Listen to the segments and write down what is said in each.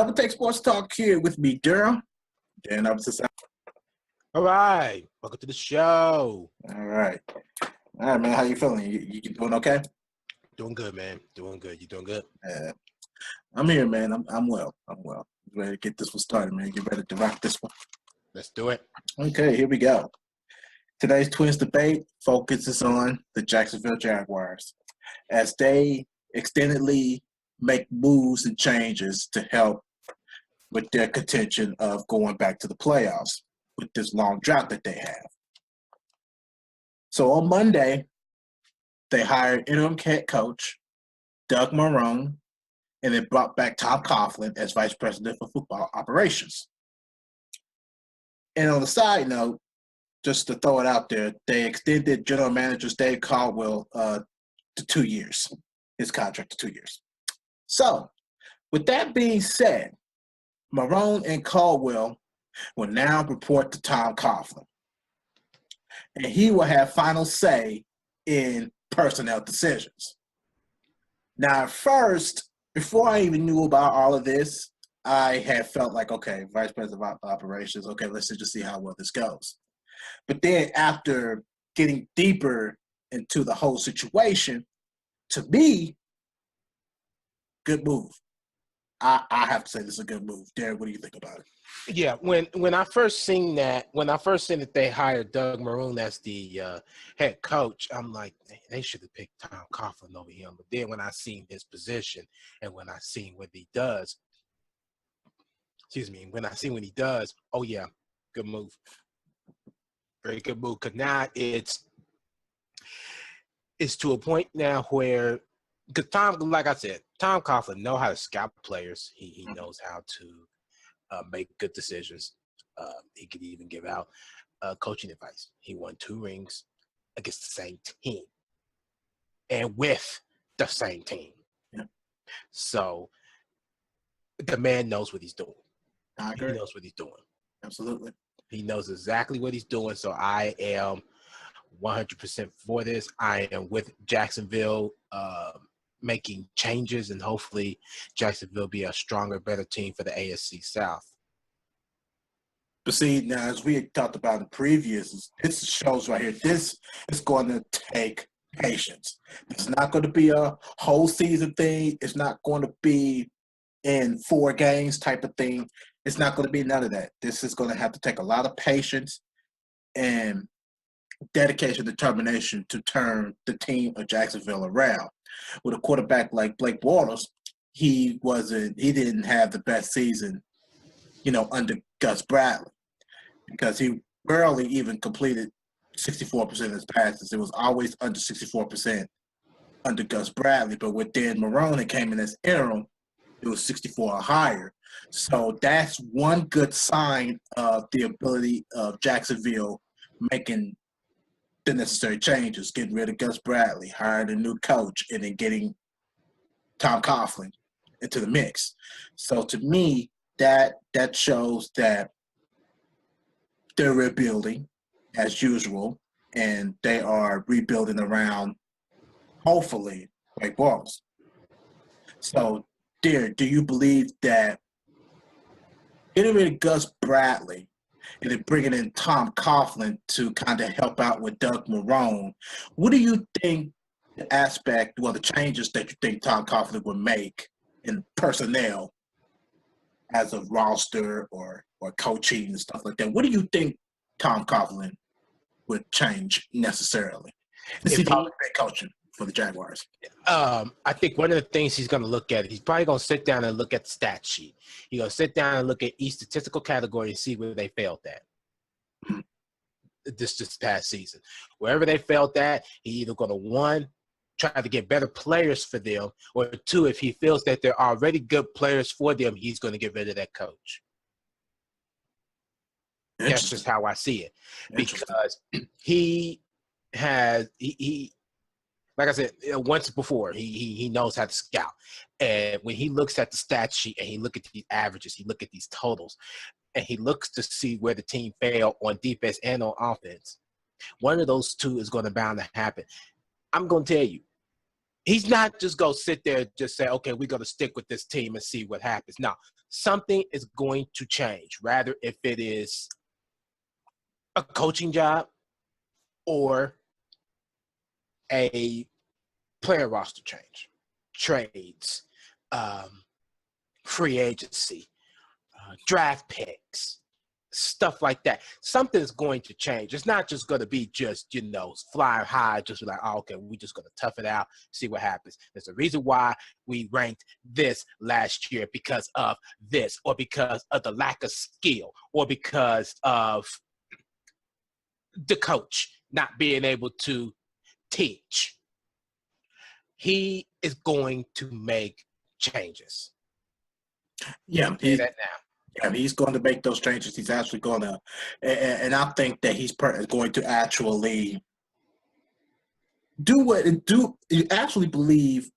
Double Take Sports Talk here with me, Durham. And I'm just All right. Welcome to the show. All right, man. How you feeling? You doing okay? Doing good, man. Doing good. You doing good? I'm here, man. I'm well. Ready to get this one started, man. Get ready to rock this one. Let's do it. Okay, here we go. Today's Twins debate focuses on the Jacksonville Jaguars as they extendedly make moves and changes to help with their contention of going back to the playoffs with this long drought that they have. So on Monday, they hired interim head coach Doug Marrone, and they brought back Tom Coughlin as vice president for football operations. And on the side note, just to throw it out there, they extended general manager Dave Caldwell to 2 years, his contract to 2 years. So with that being said, Marrone and Caldwell will now report to Tom Coughlin, and he will have final say in personnel decisions. Now, at first, before I even knew about all of this, I had felt like, okay, vice president of operations, okay, let's just see how well this goes. But then after getting deeper into the whole situation, to me, good move. I have to say this is a good move. Derek, what do you think about it? Yeah, when I first seen that they hired Doug Marrone as the head coach, I'm like, they should have picked Tom Coughlin over him. But then when I seen his position and when I seen what he does, oh yeah, good move. Very good move. Because now it's to a point now where, because Tom, like I said, Tom Coughlin knows how to scout players. He knows how to make good decisions. He could even give out coaching advice. He won 2 rings against the same team and with the same team. Yeah. So the man knows what he's doing. I agree. He knows what he's doing. Absolutely. He knows exactly what he's doing. So I am 100% for this. I am with Jacksonville making changes, and hopefully Jacksonville be a stronger, better team for the AFC South. But see, now, as we had talked about in previous, this shows right here, this is going to take patience. It's not going to be a whole season thing. It's not going to be in 4 games type of thing. It's not going to be none of that. This is going to have to take a lot of patience and dedication, determination to turn the team of Jacksonville around. With a quarterback like Blake Bortles, he didn't have the best season, under Gus Bradley, because he barely even completed 64% of his passes. It was always under 64% under Gus Bradley. But with Dan Marrone, it came in as interim, it was 64 or higher. So that's one good sign of the ability of Jacksonville making the necessary changes, getting rid of Gus Bradley, hiring a new coach, and then getting Tom Coughlin into the mix. So to me, that shows that they're rebuilding as usual, and they are rebuilding around, hopefully, Blake Bortles. So, dear, do you believe that getting rid of Gus Bradley and then bringing in Tom Coughlin to kind of help out with Doug Marrone, what do you think the changes that you think Tom Coughlin would make in personnel as a roster or coaching and stuff like that? What do you think Tom Coughlin would change necessarily? Is he probably great coaching for the Jaguars? I think one of the things he's going to look at, he's probably going to sit down and look at the stat sheet. He's going to sit down and look at each statistical category and see where they failed at this past season. Wherever they failed at, he's either going to, 1, try to get better players for them, or 2, if he feels that they're already good players for them, he's going to get rid of that coach. That's just how I see it. Because he like I said, once before, he knows how to scout. And when he looks at the stat sheet and he look at these averages, he look at these totals, and he looks to see where the team failed on defense and on offense, one of those 2 is going to bound to happen. I'm going to tell you, he's not just going to sit there and just say, okay, we're going to stick with this team and see what happens. No, something is going to change, rather if it is a coaching job or a player roster change, trades, free agency, draft picks, stuff like that. Something's going to change. It's not just going to be just, fly high, just like, oh, okay, we're just going to tough it out, see what happens. There's a reason why we ranked this last year because of this, or because of the lack of skill, or because of the coach not being able to teach. He is going to make changes. Yeah, Say that now. Yeah, he's going to make those changes. He's actually going to, and I think that he's going to actually do. You actually believe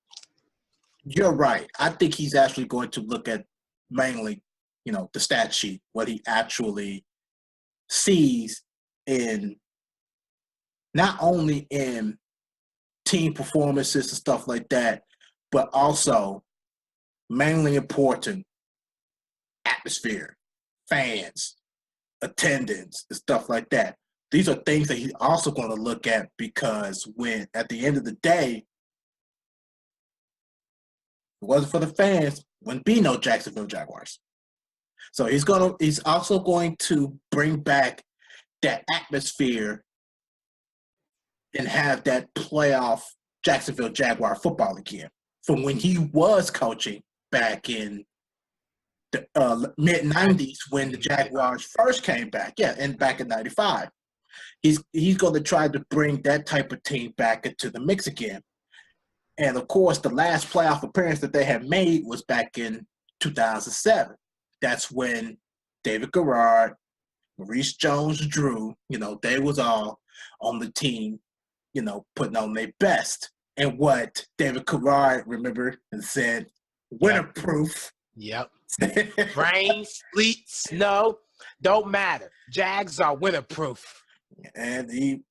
you're right. I think he's actually going to look at mainly, the stat sheet, what he actually sees in not only in team performances and stuff like that, but also mainly important atmosphere, fans, attendance, and stuff like that. These are things that he's also going to look at, because when at the end of the day, if it wasn't for the fans, wouldn't be no Jacksonville Jaguars. So he's also going to bring back that atmosphere and have that playoff Jacksonville Jaguar football again from when he was coaching back in the mid-'90s when the Jaguars first came back. Yeah, and back in '95. He's going to try to bring that type of team back into the mix again. And, of course, the last playoff appearance that they had made was back in 2007. That's when David Garrard, Maurice Jones-Drew, they was all on the team, putting on their best. And what David Garrard, remember, and said, winter-proof. Yep. Rain, sleet, snow, don't matter. Jags are winter-proof. And he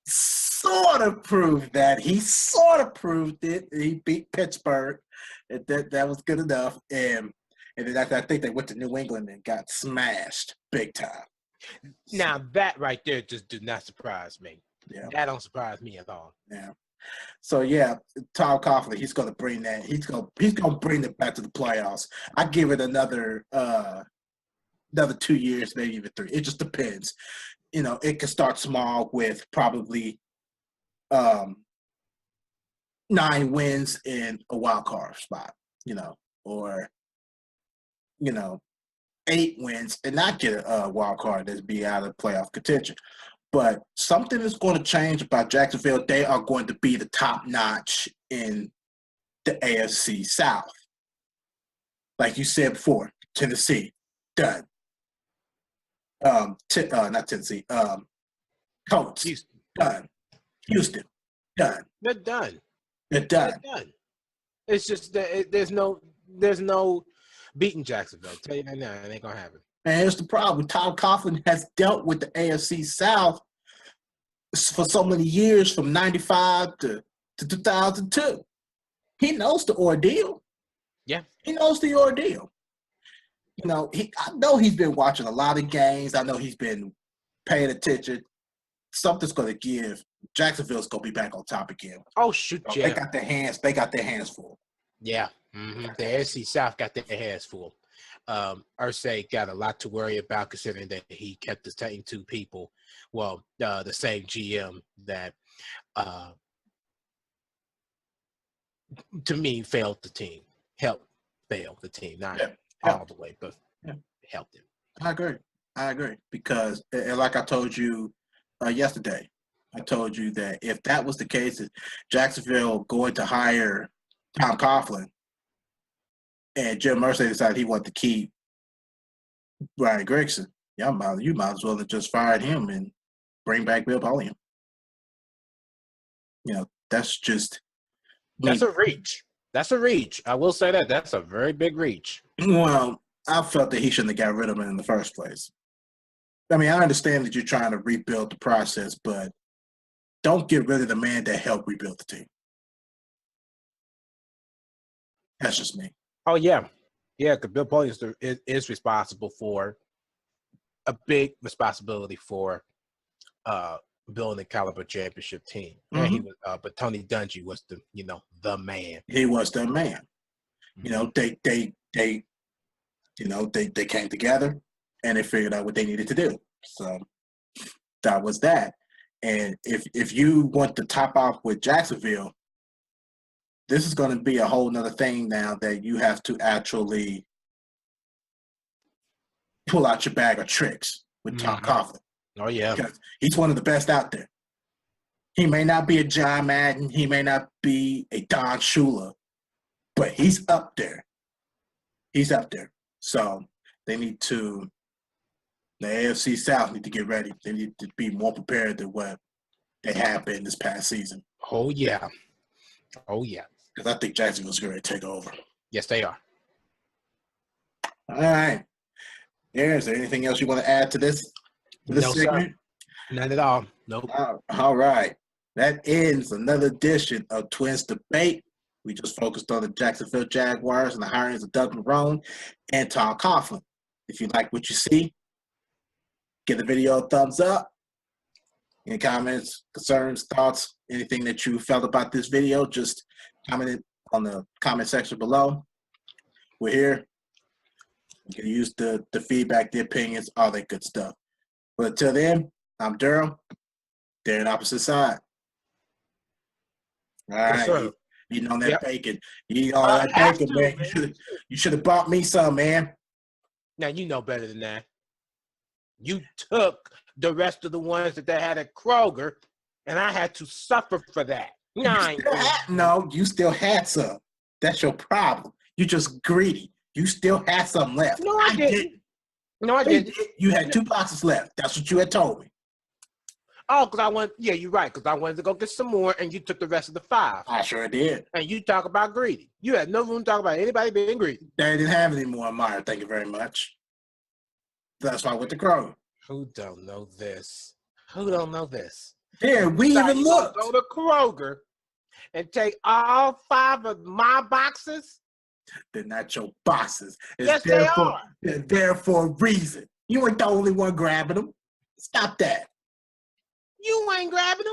sort of proved that. He sort of proved it. He beat Pittsburgh. That was good enough. And then I think they went to New England and got smashed big time. Now, that right there just did not surprise me. Yeah. That don't surprise me at all. Yeah. So, yeah, Tom Coughlin, he's going to bring that. He's going to bring it back to the playoffs. I give it another 2 years, maybe even 3. It just depends. It can start small with probably 9 wins in a wild card spot, or 8 wins and not get a wild card that's be out of playoff contention. But something is going to change about Jacksonville. They are going to be the top notch in the AFC South. Like you said before, Tennessee, done. Not Tennessee. Colts, Houston. Done. Houston, done. They're done. They're done. They're done. It's just that there's no beating Jacksonville. I'll tell you that now, it ain't gonna happen. And here's the problem. Tom Coughlin has dealt with the AFC South for so many years, from 95 to 2002. He knows the ordeal. Yeah. He knows the ordeal. I know he's been watching a lot of games. I know he's been paying attention. Something's going to give. Jacksonville's going to be back on top again. Oh, shoot, yeah. They got their hands full. Yeah. Mm-hmm. The AFC South got their hands full. Irsay got a lot to worry about, considering that he kept the same 2 people. Well, the same GM that, to me, failed the team. Helped fail the team. Not all the way, but helped him. I agree. Because, and like I told you yesterday, I told you that if that was the case, if Jacksonville going to hire Tom Coughlin, and Jim Irsay decided he wanted to keep Brian Gregson, you might as well have just fired him and bring back Bill Polian. That's just. That's a reach. I will say that. That's a very big reach. Well, I felt that he shouldn't have got rid of him in the first place. I mean, I understand that you're trying to rebuild the process, but don't get rid of the man that helped rebuild the team. That's just me. Oh, yeah. Yeah, because Bill Polian is responsible for a big responsibility for building a caliber championship team. And he was, but Tony Dungy was the man. He was the man. You know, they came together and they figured out what they needed to do. So that was that. And if you want to top off with Jacksonville, this is going to be a whole nother thing now that you have to actually pull out your bag of tricks with Tom Coughlin. Oh, yeah. Because he's one of the best out there. He may not be a John Madden. He may not be a Don Shula, but he's up there. He's up there. So they need to, the AFC South need to get ready. They need to be more prepared than what they have been this past season. Oh, yeah. Oh, yeah. Because I think Jacksonville's going to take over. Yes, they are. All right. Is there anything else you want to add to this No, segment? Sir. None at all. Nope. All right. That ends another edition of Twins Debate. We just focused on the Jacksonville Jaguars and the hirings of Doug Marrone and Tom Coughlin. If you like what you see, give the video a thumbs up. Any comments, concerns, thoughts, anything that you felt about this video, just comment it on the comment section below. We're here. You can use the feedback, the opinions, all that good stuff. But until then, I'm Durham. They're on the opposite side. All right. Yes, eating on that bacon. You eat all that bacon, man. You should have bought me some, man. Now, you know better than that. You took the rest of the ones that they had at Kroger, and I had to suffer for that. You still had some. That's your problem. You just greedy. You still had some left. No, I didn't. No, I didn't. You had 2 boxes left. That's what you had told me. Oh, you're right, because I wanted to go get some more, and you took the rest of the 5. I sure did. And you talk about greedy. You had no room to talk about anybody being greedy. They didn't have any more, Meyer. Thank you very much. That's why I went to Kroger. Who don't know this? Who don't know this? Yeah, we even looked. Go to Kroger and take all 5 of my boxes. They're not your boxes. Yes, they are. They're there for a reason. You ain't the only one grabbing them. Stop that. You ain't grabbing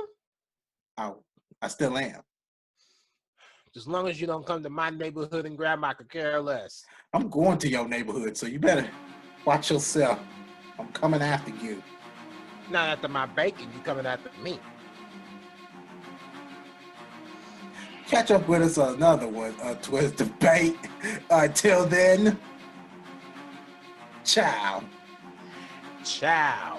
them. I still am. As long as you don't come to my neighborhood and grab, I could care less. I'm going to your neighborhood, so you better watch yourself. I'm coming after you. Not after my bacon, you coming after me. Catch up with us on another one, Twist Debate. Until then, ciao. Ciao.